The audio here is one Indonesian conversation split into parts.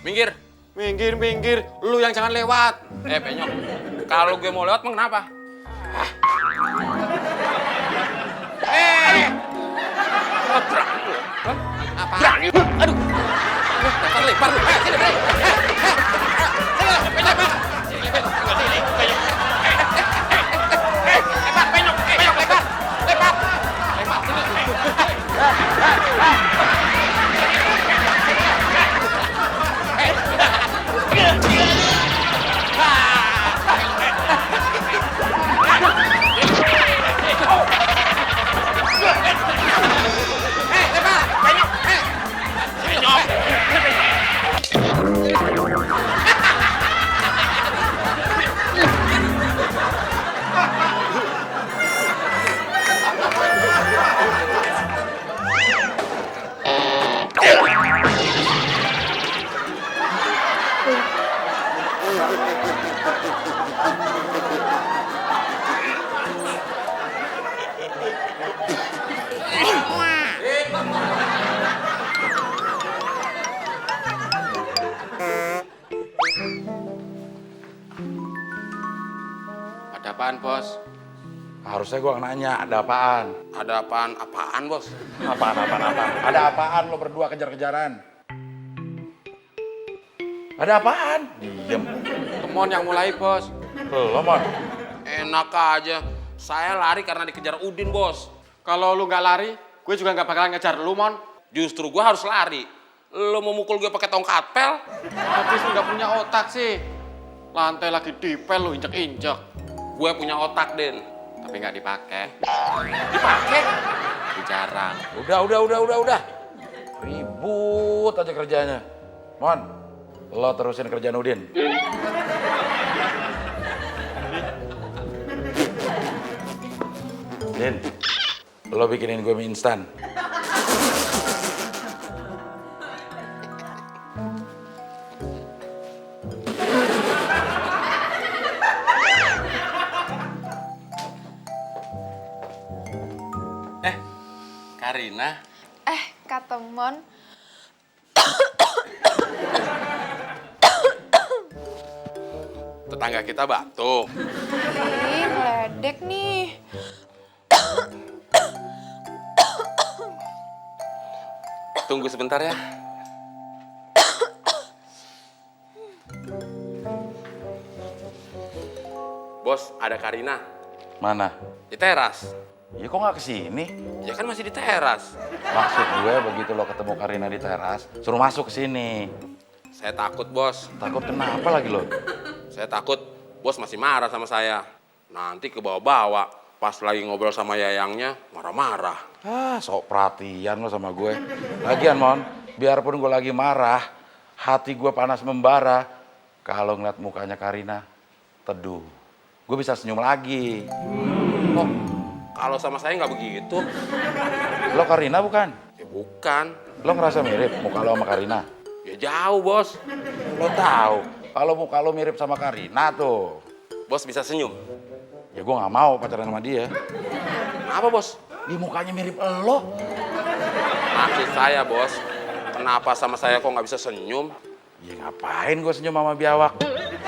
Minggir. Minggir. Lu yang jangan lewat. Penyok. Kalau gue mau lewat, emang kenapa? Berani lu. Apa? Berani. Aduh. Dasar lebar lu. Sini, sini. Ada apaan, Bos? Harusnya gua nanya, ada apaan? Ada apaan? Apaan, Bos? Apaan? Ada apaan lo berdua kejar-kejaran? Ada apaan? Diem. Kemon yang mulai, Bos. Lo, Mon. Enak aja. Saya lari karena dikejar Udin, Bos. Kalau lu nggak lari, gue juga nggak bakalan ngejar lu, Mon. Justru gue harus lari. Lu mau mukul gue pakai tongkat pel? Habis lu nggak punya otak sih. Lantai lagi dipel lu injek-injek. Gue punya otak, Den. Tapi nggak dipakai. Dipakai? Tapi jarang. Udah. Ribut aja kerjanya. Mon, lo terusin kerjaan Udin. Din, lo bikinin gue mie instan. Karina. Kak Temon. Tetangga kita batuk. Ih, meledek nih. Tunggu sebentar ya. Bos, ada Karina. Mana? Di teras. Ya kok nggak kesini? Ya kan masih di teras. Maksud gue begitu lo ketemu Karina di teras, suruh masuk ke sini. Saya takut, Bos. Takut kenapa lagi lo? Saya takut Bos masih marah sama saya. Nanti ke bawah-bawah. Pas lagi ngobrol sama Yayangnya, marah-marah. Sok perhatian lo sama gue. Lagian, Mon, biarpun gue lagi marah, hati gue panas membara. Kalau ngeliat mukanya Karina, teduh. Gue bisa senyum lagi. Kok kalau sama saya nggak begitu? Lo Karina bukan? Ya bukan. Lo ngerasa mirip muka lo sama Karina? Ya jauh, Bos. Lo tahu kalau muka lo mirip sama Karina tuh. Bos bisa senyum? Ya gue nggak mau pacaran sama dia. Apa, Bos? Di mukanya mirip lo. Maksud saya, Bos. Kenapa sama saya kok nggak bisa senyum? Ya ngapain gue senyum sama biawak?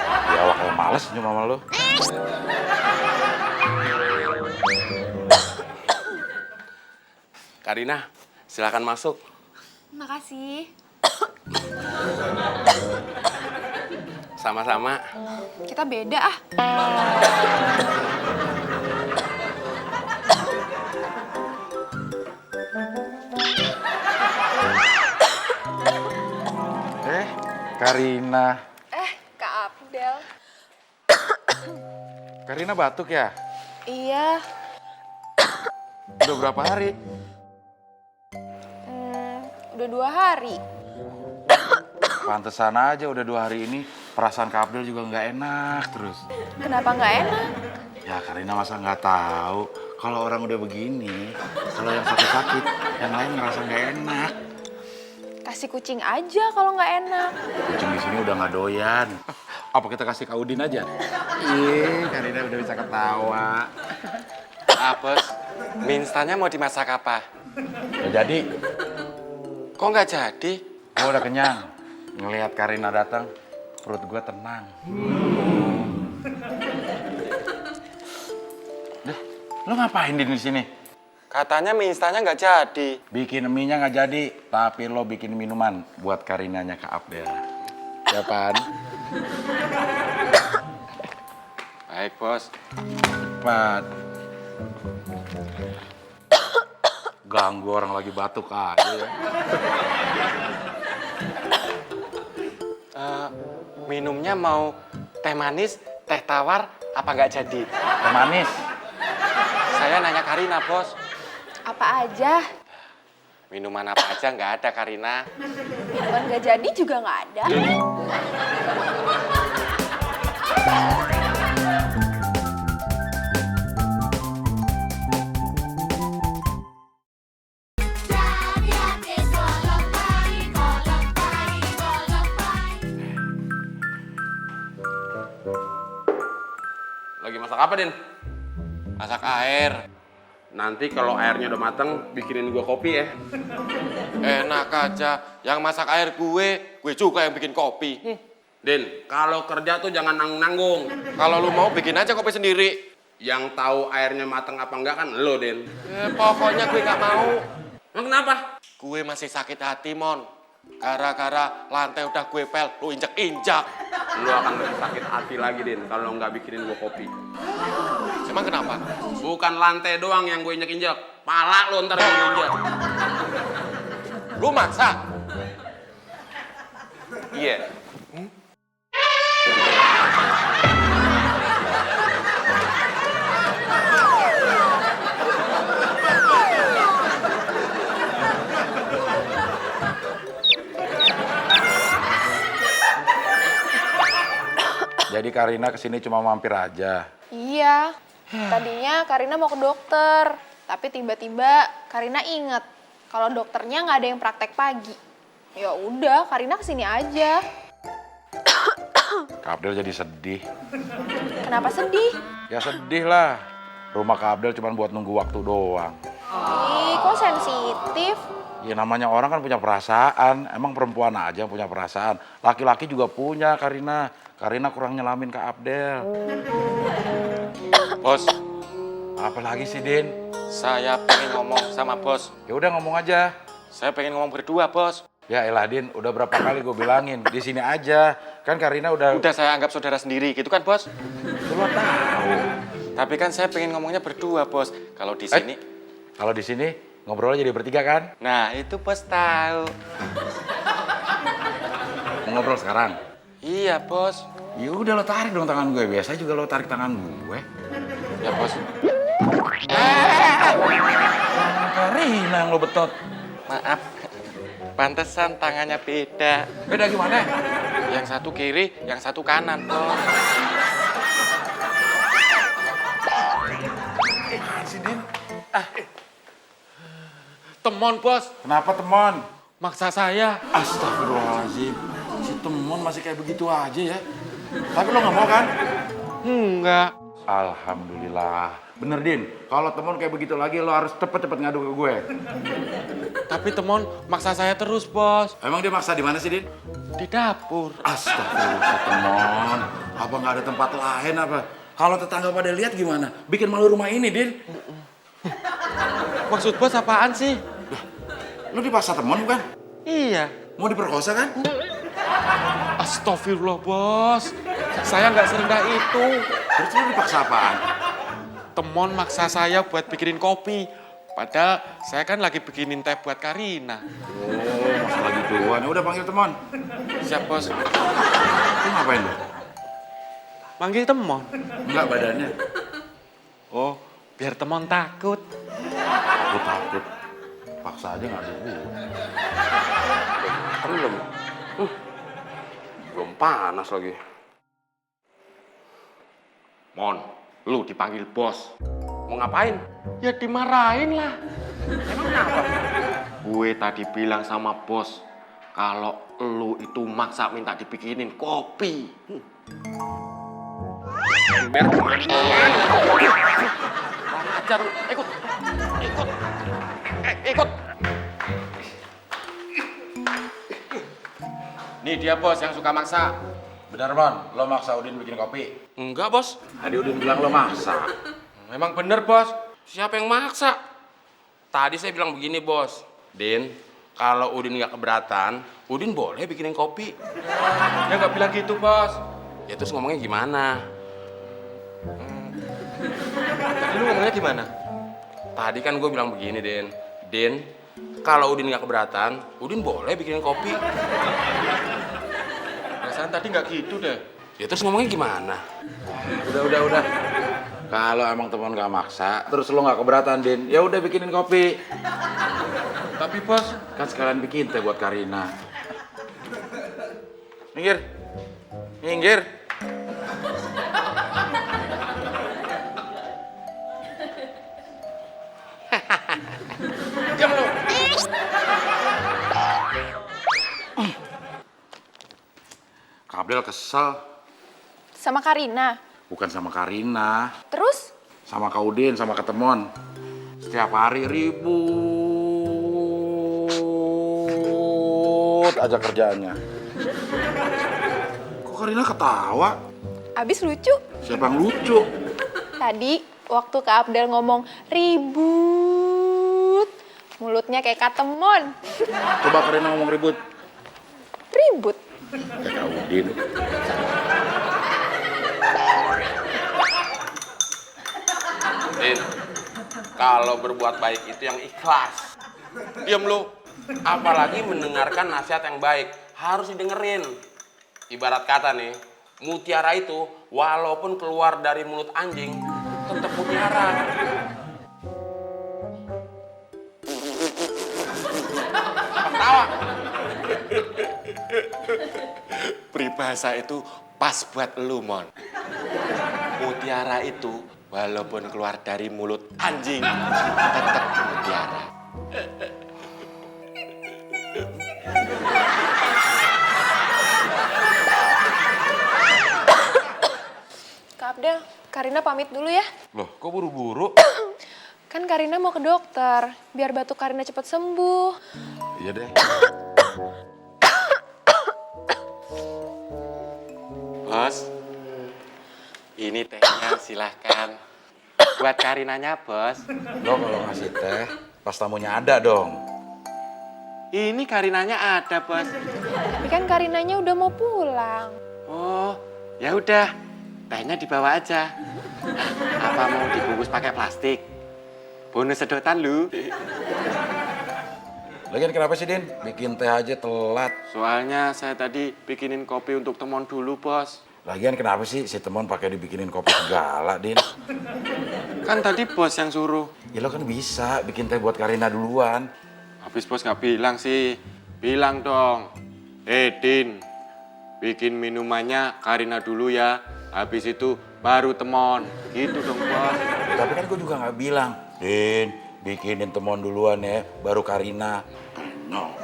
Biawak yang males senyum sama lo. Karina, silakan masuk. Makasih. Sama-sama. Kita beda ah. Karina. Kak Abdel. Karina batuk ya? Iya. Udah berapa hari? Udah 2 hari. Pantesan aja udah 2 hari ini perasaan Kak Abdel juga nggak enak terus. Kenapa nggak enak? Ya Karina masa nggak tahu kalau orang udah begini, kalau yang sakit-sakit, yang lain ngerasa nggak enak. Kasih kucing aja kalau nggak enak. Kucing di sini udah nggak doyan. Apa kita kasih Kak Udin aja? Ih, Karina udah bisa ketawa. Apes, mie instannya mau dimasak apa? Ya jadi, Kok nggak jadi? gue udah kenyang. Ngelihat Karina datang, perut gue tenang. Dah, lo ngapain di sini? Katanya mie instannya nggak jadi. Bikin mie-nya nggak jadi, tapi lo bikin minuman buat Karinanya ke Abdel. Ya, Pan? Baik, Bos. Cepat. Ganggu orang lagi batuk aja ya. Minumnya mau teh manis, teh tawar, apa nggak jadi? Teh manis. Saya nanya Karina, Bos. Apa aja? Minuman apa aja nggak ada, Karina. Minuman nggak jadi juga nggak ada. Lagi masak apa, Din? Masak air. Nanti kalau airnya udah mateng, bikinin gua kopi ya. Enak aja. Yang masak air gue juga yang bikin kopi. Din, kalau kerja tuh jangan nanggung-nanggung. Kalau lu mau bikin aja kopi sendiri. Yang tahu airnya mateng apa enggak kan lo, Din. Pokoknya gue nggak mau. Emang kenapa? Gue masih sakit hati, Mon. Gara-gara lantai udah gue pel, lu injak-injak. Lo akan lebih sakit hati lagi, Din, kalau nggak bikinin gua kopi. Emang kenapa? Bukan lantai doang yang gue injek-injek. Pala lo ntar yang gue injek. Lu maksa? Iya. Jadi Karina kesini cuma mampir aja. Iya. Tadinya Karina mau ke dokter, tapi tiba-tiba Karina inget kalau dokternya nggak ada yang praktek pagi. Ya udah, Karina kesini aja. Kak Abdel jadi sedih. Kenapa sedih? Ya sedih lah. Rumah Kak Abdel cuma buat nunggu waktu doang. Ih, kok sensitif? Ya namanya orang kan punya perasaan. Emang perempuan aja yang punya perasaan. Laki-laki juga punya, Karina. Karina kurang nyelamin Kak Abdel. Bos, Apa lagi sih, Din? saya pengen ngomong sama bos. Ya udah ngomong aja. Saya pengen ngomong berdua, bos. Ya elah, Din, udah berapa kali gue bilangin di sini aja. Kan Karina udah Saya anggap saudara sendiri, gitu kan, bos? lo tahu. Tapi kan saya pengen ngomongnya berdua, bos. Kalau di sini, Kalau di sini ngobrolnya jadi bertiga kan? nah itu bos tahu. Mau ngobrol sekarang? Iya, bos. Ya udah lo tarik dong tangan gue. Biasa juga lo tarik tangan gue. Ya, bos. Karina yang lo betot. Maaf. Pantesan tangannya beda. Beda gimana? Yang satu kiri, yang satu kanan, bos. Si Din. Temon, bos. Kenapa teman? Maksa saya. Astagfirullahaladzim. Si Temon masih kayak begitu aja ya. Tapi lo nggak mau kan? Enggak. Alhamdulillah. Bener, Din. Kalau Temon kayak begitu lagi, lo harus cepet-cepet ngadu ke gue. Tapi Temon maksa saya terus, bos. Emang dia maksa di mana sih, Din? Di dapur. Astagfirullah, Temon. Apa nggak ada tempat lain apa? Kalau tetangga pada lihat gimana? Bikin malu rumah ini, Din. Maksud bos apaan sih? Lo dipaksa Temon bukan? Iya. Mau diperkosa kan? Astagfirullah, bos. Saya nggak serendah itu. Terus lo dipaksa apaan? Temon maksa saya buat bikinin kopi. Padahal saya kan lagi bikinin teh buat Karina. Oh, masalah gituan. Ya udah panggil Temon. Siap, bos. Lo ngapain lo? Manggil Temon. Enggak badannya. Oh, biar Temon takut. Gue takut. Paksa aja nggak ada gue. Belum. Belum panas lagi. Mon, lu dipanggil bos. Mau ngapain? Ya dimarahin lah. Emang kenapa? Gue tadi bilang sama bos, kalau lu itu maksa minta dibikinin kopi. Ember Ajar lu, ikut. Ikut. Nih dia bos yang suka maksa. Bener, Mon? Lo maksa Udin bikin kopi? Enggak, Bos. Tadi Udin bilang lo maksa. Memang bener bos. Siapa yang maksa? Tadi saya bilang begini, Bos. Din, kalau Udin nggak keberatan, Udin boleh bikinin kopi. Dia nggak bilang gitu bos. Ya terus ngomongnya gimana? Tadi lu ngomongnya gimana? Tadi kan gue bilang begini, Din. Din, kalau Udin nggak keberatan, Udin boleh bikinin kopi. Perasaan tadi nggak gitu deh. Ya terus ngomongnya gimana? Udah. Kalau emang teman gak maksa, terus lo gak keberatan, Din, ya udah bikinin kopi. Tapi bos, Kan sekalian bikin teh buat Karina. Minggir. Minggir. Diam lo. Kak Abdel kesel. Sama Karina. Bukan sama Karina. Terus? Sama Kak Udin, sama Ketemon. Setiap hari ribut aja kerjaannya. Kok Karina ketawa? Abis lucu. Siapa yang lucu? Tadi waktu Kak Abdel ngomong ribut, mulutnya kayak katemon. Coba Karina ngomong ribut. Ribut. Kayak Kak Udin. Din, kalau berbuat baik itu yang ikhlas. Diam lu. Apalagi mendengarkan nasihat yang baik. Harus didengerin. Ibarat kata nih, mutiara itu walaupun keluar dari mulut anjing, tetap mutiara. Ketawa. peribahasa itu pas buat lu, Mon. Mutiara itu walaupun keluar dari mulut anjing, tetap mutiara. Kak Abdel, Karina pamit dulu ya. Loh, kok buru-buru? Kan Karina mau ke dokter, biar batuk Karina cepat sembuh. Iya deh. Bos, ini tehnya silahkan. Buat Karinanya, bos. Lo kalau ngasih teh, pas tamunya ada dong. Ini Karinanya ada, bos. Tapi kan Karinanya udah mau pulang. Oh, ya udah. Tehnya dibawa aja. Apa mau dibungkus pakai plastik? Bonus sedotan lu. Lagian kenapa sih, Din? Bikin teh aja telat. Soalnya saya tadi bikinin kopi untuk Temon dulu, bos. Lagian kenapa sih si Temon pakai dibikinin kopi segala, Din? Kan tadi bos yang suruh. Ya lo kan bisa bikin teh buat Karina duluan. Habis bos nggak bilang sih. Bilang dong. Din, bikin minumannya Karina dulu ya. Habis itu baru Temon. Gitu dong, bos. Tapi kan gue juga nggak bilang, Din, bikinin Temon duluan ya, baru Karina. No.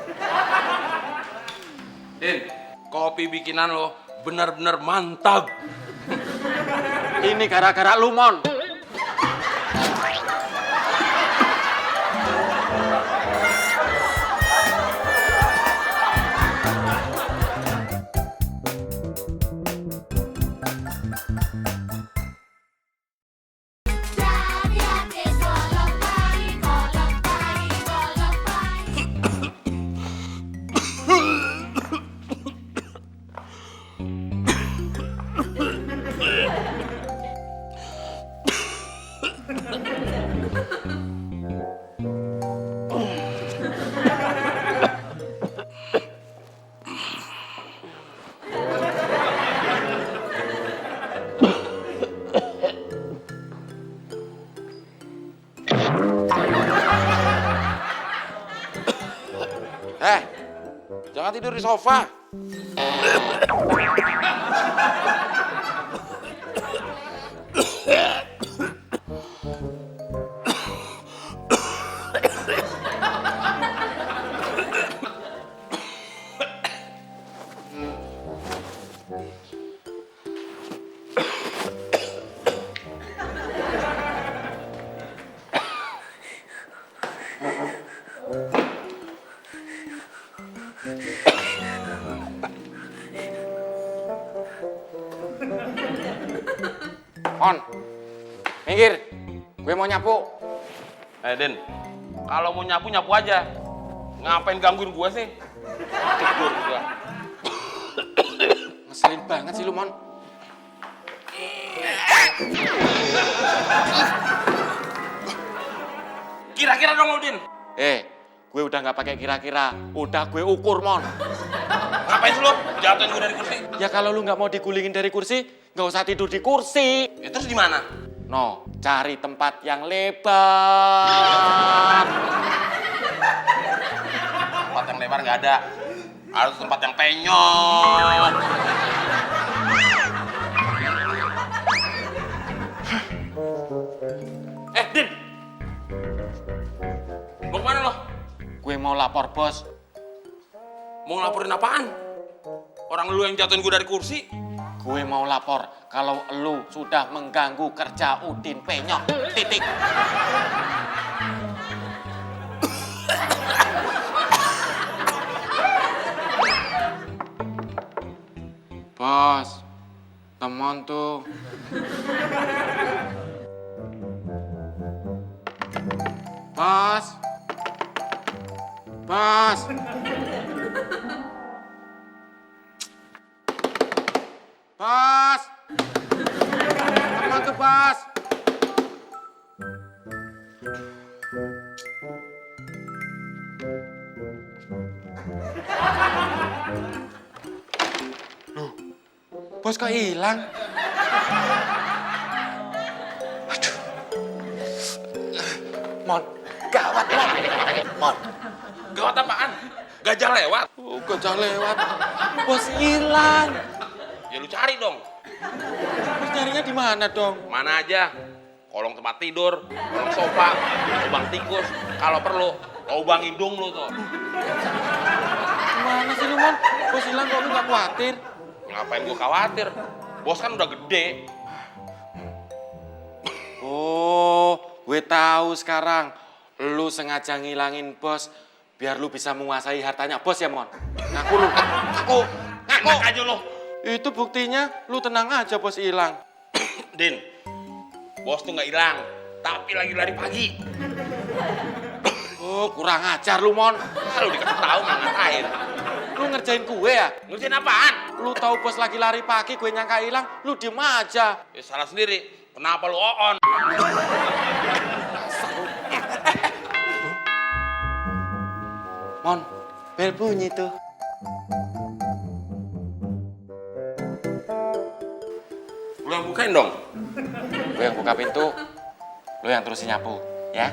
Din, kopi bikinan lo benar-benar mantap. Ini gara-gara lu, Mon. Jangan tidur di sofa. Minggir. Gue mau nyapu. Din, kalau mau nyapu nyapu aja. Ngapain gangguin gue sih? Tidur gua. Ngeselin banget sih lu, Mon. Kira-kira dong lo, Din. Gue udah nggak pakai kira-kira. Udah gue ukur, Mon. Ngapain sih lo? Jatuhin gue dari kursi. Ya kalau lu nggak mau digulingin dari kursi, nggak usah tidur di kursi. Ya terus di mana? No, cari tempat yang lebar. Tempat yang lebar nggak ada. Harus tempat yang penyok. Din. Mau kemana lo? Gue mau lapor, Bos. Mau ngelaporin apaan? Orang lu yang jatuhin gue dari kursi. Gue mau lapor kalau lu sudah mengganggu kerja Udin Penyok. Titik. Bos, teman tuh. Bos. Bos. Bos. Teman tuh, Bos. Loh, Bos kok hilang? Aduh. Mon, gawat Mon. Mon. Gawat apaan? Gajah lewat. Oh, gajah lewat. Bos hilang. Ya lu cari dong. Bos nyarinya di mana dong? Mana aja. Kolong tempat tidur, kolong sofa, lubang tikus. Kalau perlu, lubang hidung lu tuh. Gimana sih lu, Mon? Bos hilang kok lu gak khawatir? Ngapain gua khawatir? Bos kan udah gede. Oh, gue tahu sekarang. Lu sengaja ngilangin bos biar lu bisa menguasai hartanya bos ya, Mon? Ngaku lu, ngaku. Ngaku aja lo. Itu buktinya lu tenang aja bos hilang. Din, bos tuh nggak hilang, tapi lagi lari pagi. Oh, kurang ajar lu, Mon. Kalau dikasih tahu nggak ngatain. Lu ngerjain gue ya? Ngerjain apaan? Lu tahu bos lagi lari pagi, gue nyangka hilang, lu diem aja. Ya salah sendiri. Kenapa lu oon? Mon, bel bunyi tuh. Lu yang bukain dong. Gue yang buka pintu, lu yang terusin nyapu, ya?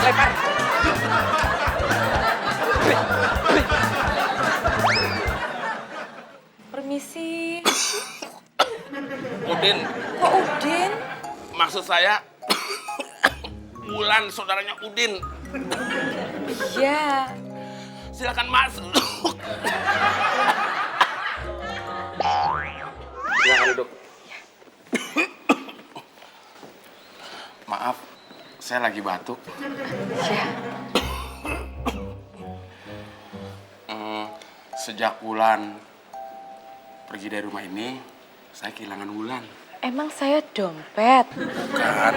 Lempar. Permisi. Udin, Kok Udin? maksud saya Wulan saudaranya Udin. Iya. Silakan masuk. Silakan duduk. Maaf, saya lagi batuk. Iya. Sejak Wulan pergi dari rumah ini, saya kehilangan Wulan. Emang saya dompet. Bukan,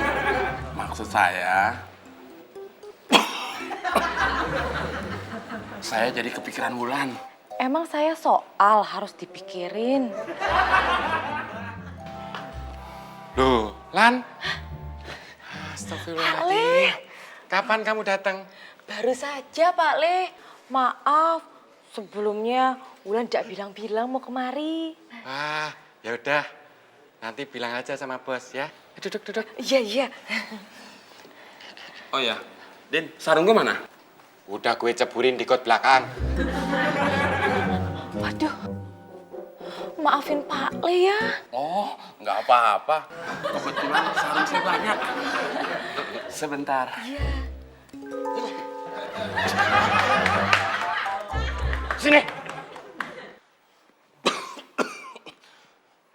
maksud saya Saya jadi kepikiran Wulan. Emang saya soal harus dipikirin. Loh, Lan? Pak Astagfirullahaladzim. Le. Kapan kamu datang? Baru saja Pak Le. Maaf, sebelumnya Wulan tidak bilang-bilang mau kemari. Ah, ya udah. Nanti bilang aja sama bos ya. Duduk. Iya, iya. oh ya, Din, sarung gue mana? Udah gue ceburin di got belakang. Waduh. Maafin Pak Le ya. Oh, nggak apa-apa. Kebetulan sarung saya banyak. Sebentar. Iya. Sini.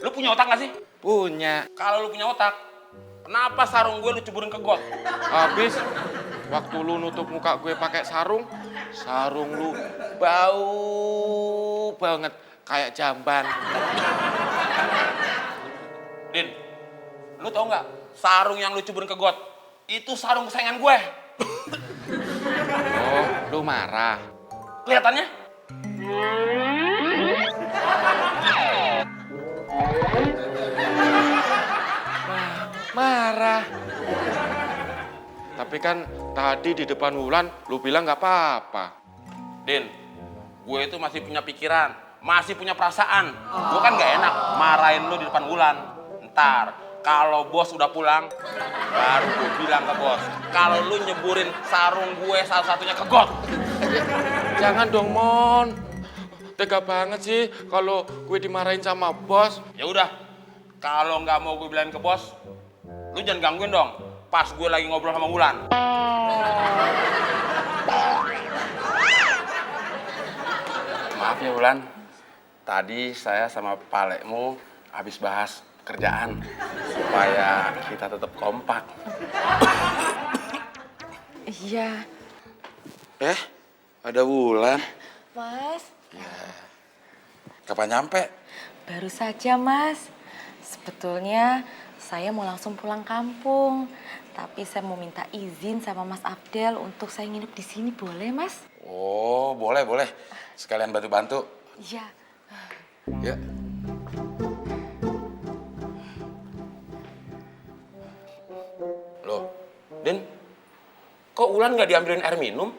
Lu punya otak nggak sih? Punya. Kalau lu punya otak, kenapa sarung gue lu ceburin ke got? Habis waktu lu nutup muka gue pakai sarung lu bau banget kayak jamban. Din, lu tau nggak sarung yang lu cuburin ke got? Itu sarung kesayangan gue. Oh, lu marah. Kelihatannya. Marah. Tapi kan tadi di depan Wulan lu bilang nggak apa-apa. Din, gue itu masih punya pikiran, masih punya perasaan. Gue kan gak enak marahin lu di depan Wulan. Ntar, kalau bos udah pulang, baru gue bilang ke bos. Kalau lu nyeburin sarung gue satu-satunya ke got. Jangan dong, Mon. Tega banget sih kalau gue dimarahin sama bos. Ya udah, kalau nggak mau gue bilangin ke bos, lu jangan gangguin dong. Pas gue lagi ngobrol sama Wulan. Maaf ya Wulan, tadi saya sama Palekmu habis bahas kerjaan supaya kita tetap kompak. Iya. Ada Wulan. Mas, Kapan nyampe? baru saja Mas. Sebetulnya saya mau langsung pulang kampung. Tapi saya mau minta izin sama Mas Abdel untuk saya nginep di sini, boleh Mas? Oh, boleh, boleh. Sekalian bantu-bantu. Iya. Ya. Loh, Din, kok Wulan nggak diambilin air minum?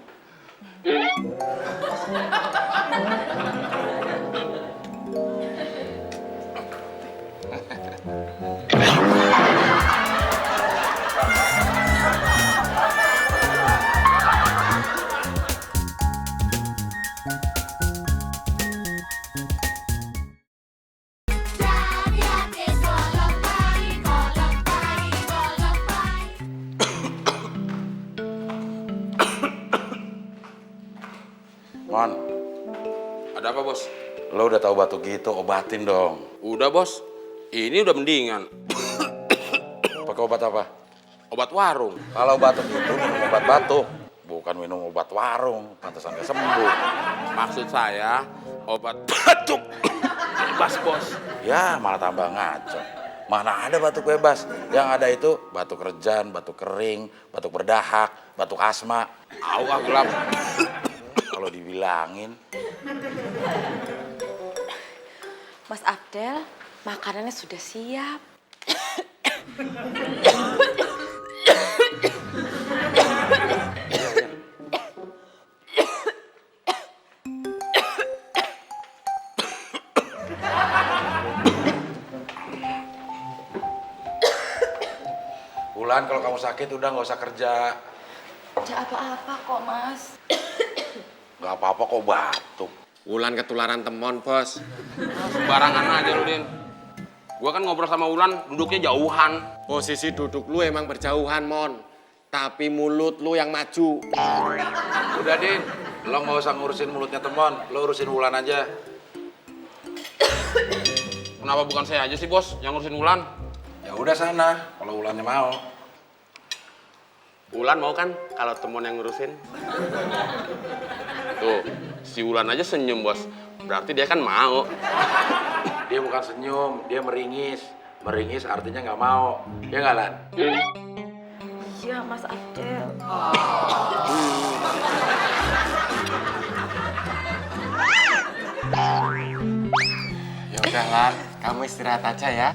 Mon, Ada apa bos? lo udah tahu batuk gitu, obatin dong. Udah bos, ini udah mendingan. Pakai obat apa? Obat warung. Kalau batuk itu minum obat batuk, bukan minum obat warung. Pantesan gak sembuh. Maksud saya obat batuk bebas bos. Ya, malah tambah ngaco. Mana ada batuk bebas? Yang ada itu batuk rejan, batuk kering, batuk berdahak, batuk asma. Au ah gelap. Kalau dibilangin. Mas Abdel, makanannya sudah siap. Bulan, kalau kamu sakit udah nggak usah kerja. Tidak apa-apa kok, Mas. Nggak apa-apa kok batuk. Wulan ketularan temon, bos. Sembarangan aja lu Din. Gua kan ngobrol sama Wulan duduknya jauhan. Posisi duduk lu emang berjauhan, Mon. Tapi mulut lu yang maju. Udah, Din. Lo nggak usah ngurusin mulutnya temon. Lo urusin Wulan aja. Kenapa bukan saya aja sih bos yang ngurusin Wulan? Ya udah sana, kalau Wulannya mau. Wulan mau kan kalau temon yang ngurusin? Tuh, si Wulan aja senyum bos. Berarti dia kan mau. Dia bukan senyum, dia meringis. Meringis artinya nggak mau. Ya nggak, Lan? Iya, Mas Abdel. Ya udah, Lan. Kamu istirahat aja ya.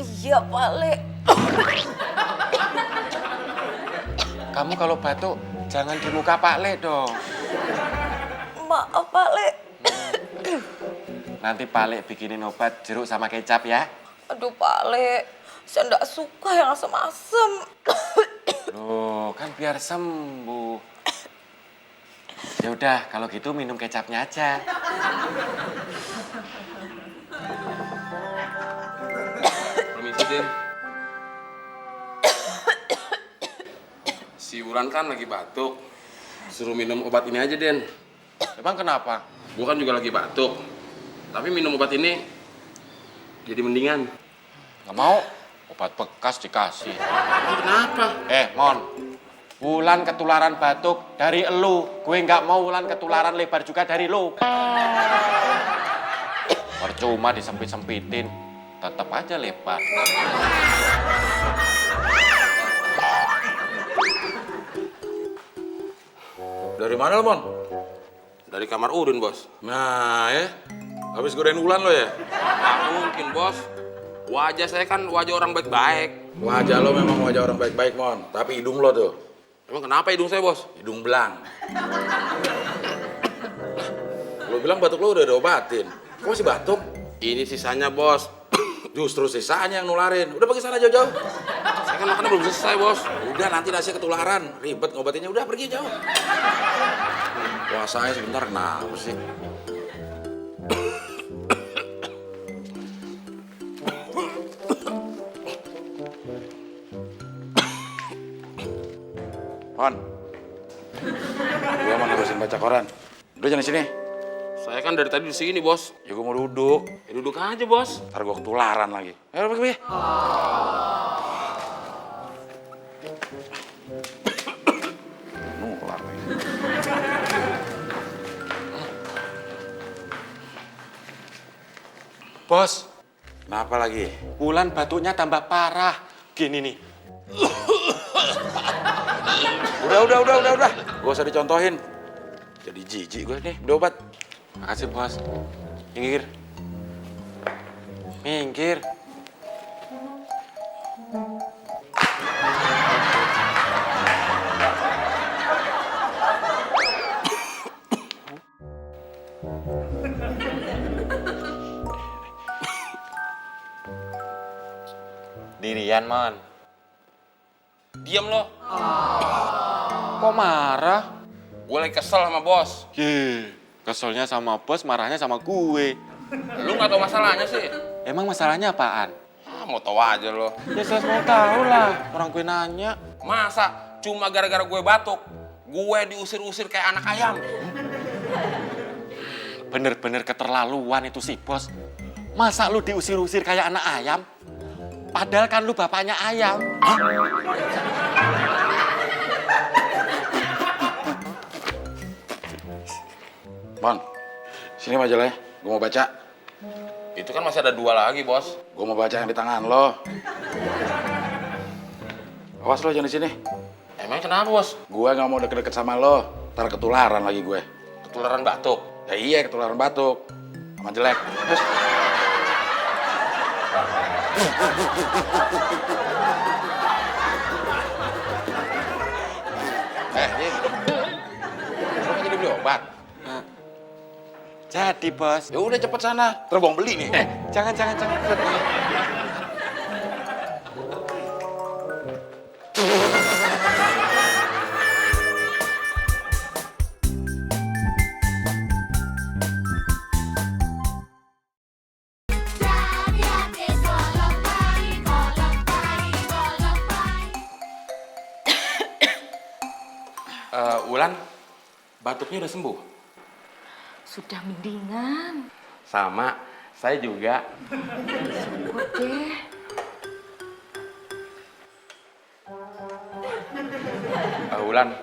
Iya, Pak Le. Kamu kalau batuk, jangan di muka Pak Le dong. Maaf, Pak Le. Nanti Pak Le bikinin obat jeruk sama kecap ya. Aduh, Pak Le. Saya nggak suka yang asem-asem. Loh, kan biar sembuh. Ya udah, kalau gitu minum kecapnya aja. Permisi Din. Si Wulan kan lagi batuk. Suruh minum obat ini aja Den. Emang kenapa? Gua kan juga lagi batuk. Tapi minum obat ini jadi mendingan. Nggak mau? Obat bekas dikasih. Kenapa? Mon. Wulan ketularan batuk dari elu. Gue nggak mau Wulan ketularan lebar juga dari lu. Percuma disempit-sempitin, tetap aja lebar. Dari mana lo, Mon? Dari kamar Udin, bos. Nah, ya. Habis godain Wulan lo ya? Nggak mungkin, bos. Wajah saya kan wajah orang baik-baik. Wajah lo memang wajah orang baik-baik, Mon. Tapi hidung lo tuh, Emang kenapa hidung saya, bos? hidung belang. Lo bilang batuk lo udah diobatin. Kok masih batuk? Ini sisanya, bos. Justru sisanya yang nularin. Udah pergi sana jauh-jauh. Saya kan makannya belum selesai, bos. Udah nanti nasi ketularan. Ribet ngobatinnya. Udah pergi jauh. Puasanya sebentar kenapa sih? On. Gua mau nerusin baca koran. Udah jangan di sini. Saya kan dari tadi di sini, bos. Ya gua mau duduk. Ya duduk aja, bos. Ntar gua ketularan lagi. Ayo pergi. Nular lagi. Bos, Kenapa lagi? Wulan batuknya tambah parah. Gini nih. Udah. Gak usah dicontohin. Jadi jijik gue nih, udah obat. Makasih, bos. Minggir. Minggir. Dirian, Mon. Diam lo. Kok marah? Gue lagi kesel sama bos. Keselnya sama bos, marahnya sama gue. Lu nggak tahu masalahnya sih. Emang masalahnya apaan? Ah, mau tahu aja lo. Ya saya mau tahu lah. Orang gue nanya. Masa cuma gara-gara gue batuk, gue diusir-usir kayak anak ayam. Bener-bener keterlaluan itu si bos. Masa lu diusir-usir kayak anak ayam? Padahal kan lu bapaknya ayam. Mon, sini majalahnya. Gue mau baca. Itu kan masih ada 2 lagi, bos. Gue mau baca yang di tangan lo. Awas lo jangan di sini. Emang kenapa, bos? Gue nggak mau deket-deket sama lo. Ntar ketularan lagi gue. Ketularan batuk. Ya iya ketularan batuk. Sama jelek. Terus. Jin. Lu kan jadi beli obat. Jadi bos. Ya udah cepet sana. Terbang beli nih. Jangan. Wulan, batuknya udah sembuh? Sudah mendingan. Sama, saya juga. Syukur deh. Wulan,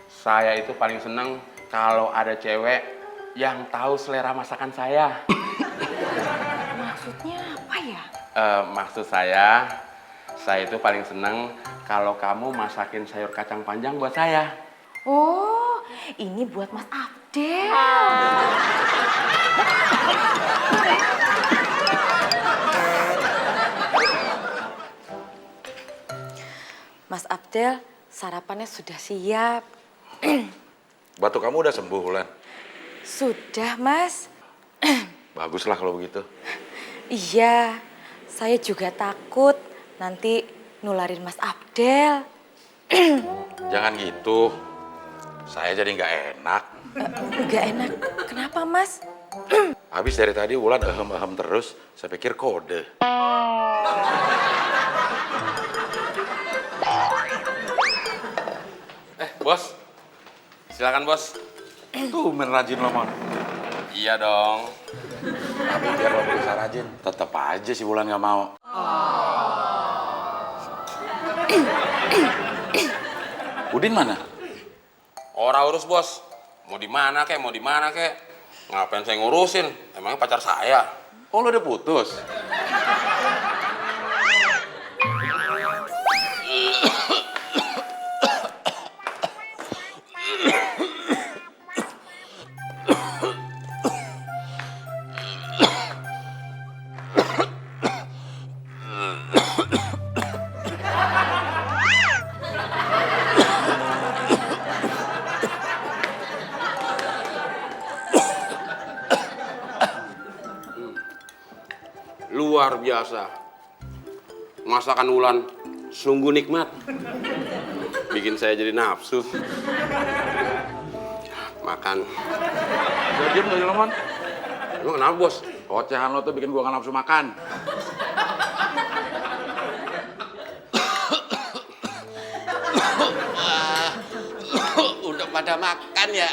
saya itu paling seneng kalau ada cewek yang tahu selera masakan saya. Maksudnya apa ya? Maksud saya itu paling seneng kalau kamu masakin sayur kacang panjang buat saya. Oh, ini buat Mas Abdel. Mas Abdel, sarapannya sudah siap. Batuk kamu udah sembuh, Wulan? Sudah, Mas. Baguslah kalau begitu. Iya, saya juga takut nanti nularin Mas Abdel. Jangan gitu. Saya jadi nggak enak. Nggak enak. Kenapa, Mas? Habis dari tadi Wulan ehem-ehem terus. Saya pikir kode. Bos, silakan bos. Tuh rajin lo, Mon. Iya dong. Tapi biar lo berusaha rajin, tetap aja si Wulan nggak mau. Udin mana? Ora urus bos. Mau di mana kek? Ngapain saya ngurusin? Emangnya pacar saya? Oh, lo udah putus? Luar biasa. Masakan Wulan sungguh nikmat. Bikin saya jadi nafsu. Makan. Udah diem tadi lo, Mon. Emang kenapa, Bos? Ocehan lo tuh bikin gua nggak nafsu makan. Udah pada makan ya?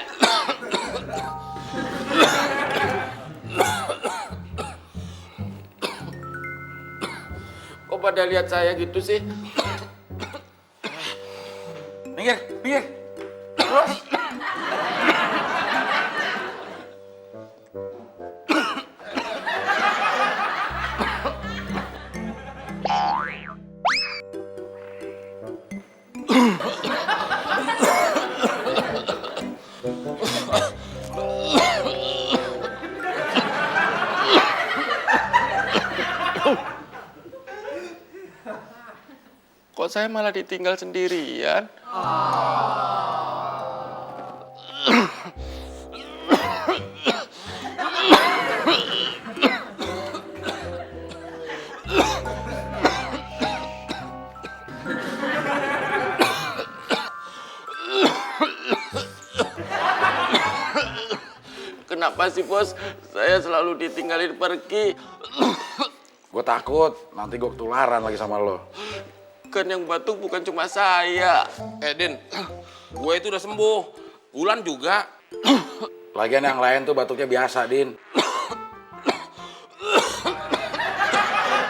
Kok pada lihat saya gitu sih? Minggir, minggir. Terus. Kok saya malah ditinggal sendirian? Kenapa sih, Bos? Saya selalu ditinggalin pergi. Gue takut nanti gue ketularan lagi sama lo. Kan yang batuk bukan cuma saya. Din, gue itu udah sembuh. Wulan juga. Lagian yang lain tuh batuknya biasa, Din.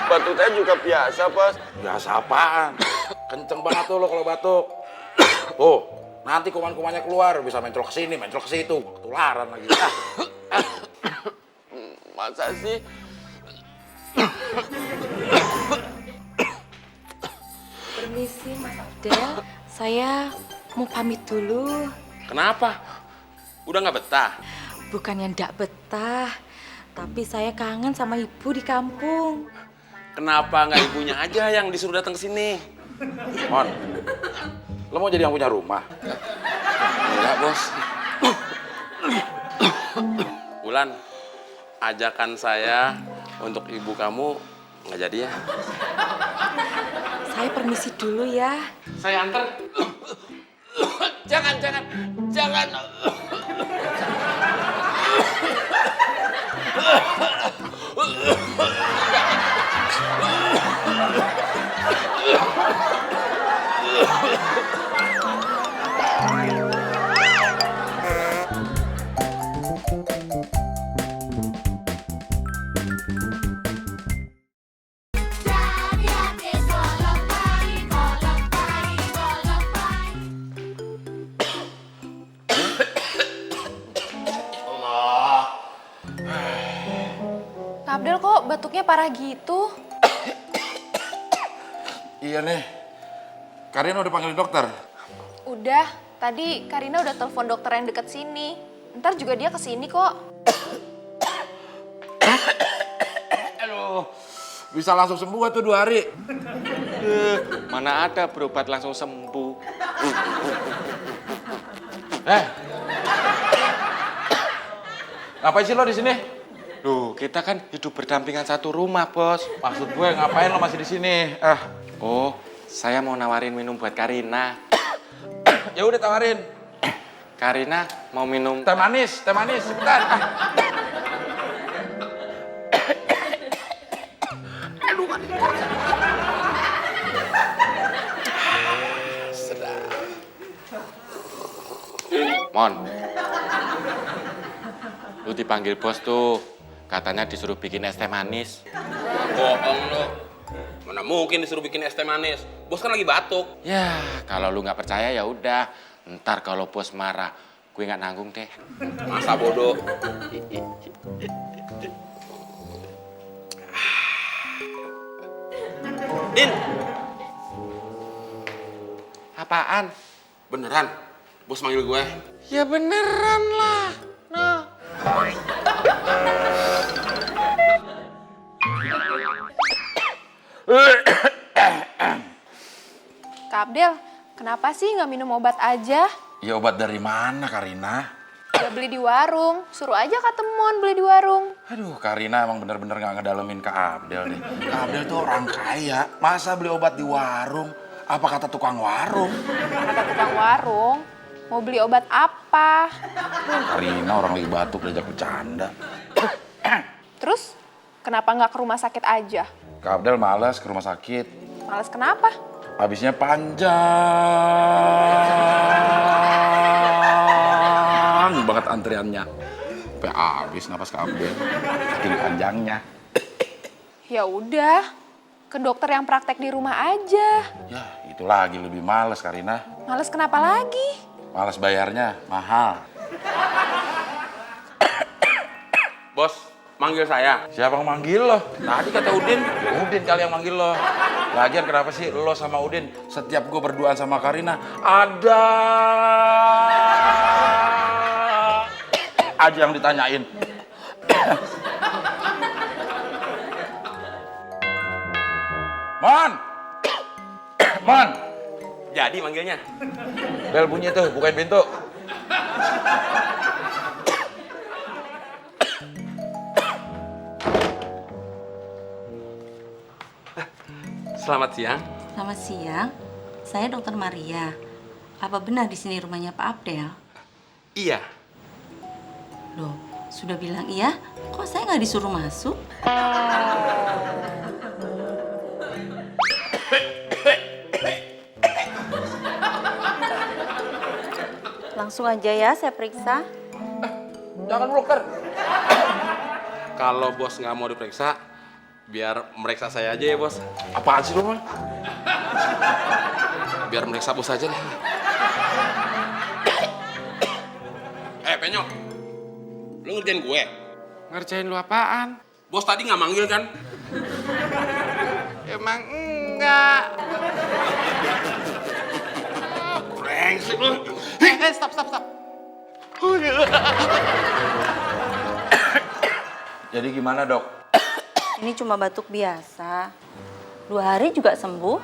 Batuk saya juga biasa, Bos. Biasa apaan? Kenceng banget tuh lo kalau batuk. Oh, nanti kuman-kumannya keluar, bisa mencol ke sini, mencol ke situ, ketularan lagi. Masa sih? Permisi Mas Abdel, saya mau pamit dulu. Kenapa? Udah nggak betah? Bukannya ndak betah, tapi saya kangen sama ibu di kampung. Kenapa nggak ibunya aja yang disuruh datang ke sini? Mon, lo mau jadi yang punya rumah? Enggak, Bos. Wulan, ajakan saya untuk ibu kamu nggak jadi ya? Saya permisi dulu ya. Saya antar. Jangan. Kak Abdel kok batuknya parah gitu? Iya nih, Karina udah panggilin dokter. Udah, tadi Karina udah telepon dokter yang deket sini. Ntar juga dia kesini kok. Aduh, bisa langsung sembuh tuh 2 hari. Mana ada berobat langsung sembuh. Ngapain sih lo di sini? Loh, kita kan hidup berdampingan satu rumah, Bos. Maksud gue ngapain lo masih di sini? Oh, saya mau nawarin minum buat Karina. Ya udah tawarin. Karina mau minum Teh manis, cepetan. Mon. Lu dipanggil bos tuh. Katanya disuruh bikin es teh manis. Bohong lo. Mana mungkin disuruh bikin es teh manis? Bos kan lagi batuk. Ya, kalau lu nggak percaya ya udah. Ntar kalau bos marah, gue nggak nanggung deh. Masa bodoh. Din, Apaan? beneran? Bos manggil gue. Ya beneran lah. Nah. Kak Abdel, kenapa sih nggak minum obat aja? Ya obat dari mana Karina? Ya beli di warung, suruh aja Kak Temon beli di warung. Aduh, Karina emang bener-bener gak ngedalemin Kak Abdel deh. Kak Abdel tuh orang kaya, masa beli obat di warung? Apa kata tukang warung? Kata tukang warung, mau beli obat apa? Karina orang lagi batuk diajak bercanda. Terus, kenapa nggak ke rumah sakit aja? Kak Abdel males ke rumah sakit. Males kenapa? Habisnya panjang banget antriannya. Sampai habis napas Kak Abdel. Saking panjangnya. Ya udah, ke dokter yang praktek di rumah aja. Ya, itu lagi lebih males Karina. Males kenapa lagi? Males bayarnya, mahal. Bos, manggil saya. Siapa yang manggil lo? Tadi kata Udin. Ya Udin kali yang manggil lo. Lagian kenapa sih lo sama Udin setiap gue berduaan sama Karina ada aja yang ditanyain. Man! Man! Jadi manggilnya. Bel bunyi tuh, bukain pintu. Selamat siang. Selamat siang, saya Dokter Maria. Apa benar di sini rumahnya Pak Abdel? Iya. Loh, sudah bilang iya, kok saya nggak disuruh masuk? Langsung aja ya, saya periksa. Jangan broker. Kalau bos nggak mau diperiksa, biar meriksa saya aja ya bos. Apaan sih lo, Man? Biar meriksa bos aja deh. Penyok. Lu ngerjain gue? Ngerjain lu apaan? Bos tadi nggak manggil kan? Emang enggak. Brengsek lu. Stop. Jadi gimana, Dok? Ini cuma batuk biasa. 2 hari juga sembuh.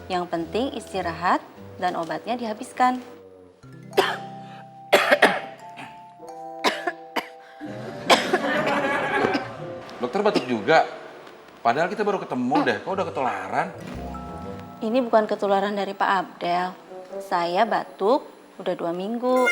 Yang penting istirahat dan obatnya dihabiskan. Dokter batuk juga. Padahal kita baru ketemu deh. Kok udah ketularan? Ini bukan ketularan dari Pak Abdel. Saya batuk udah 2 minggu.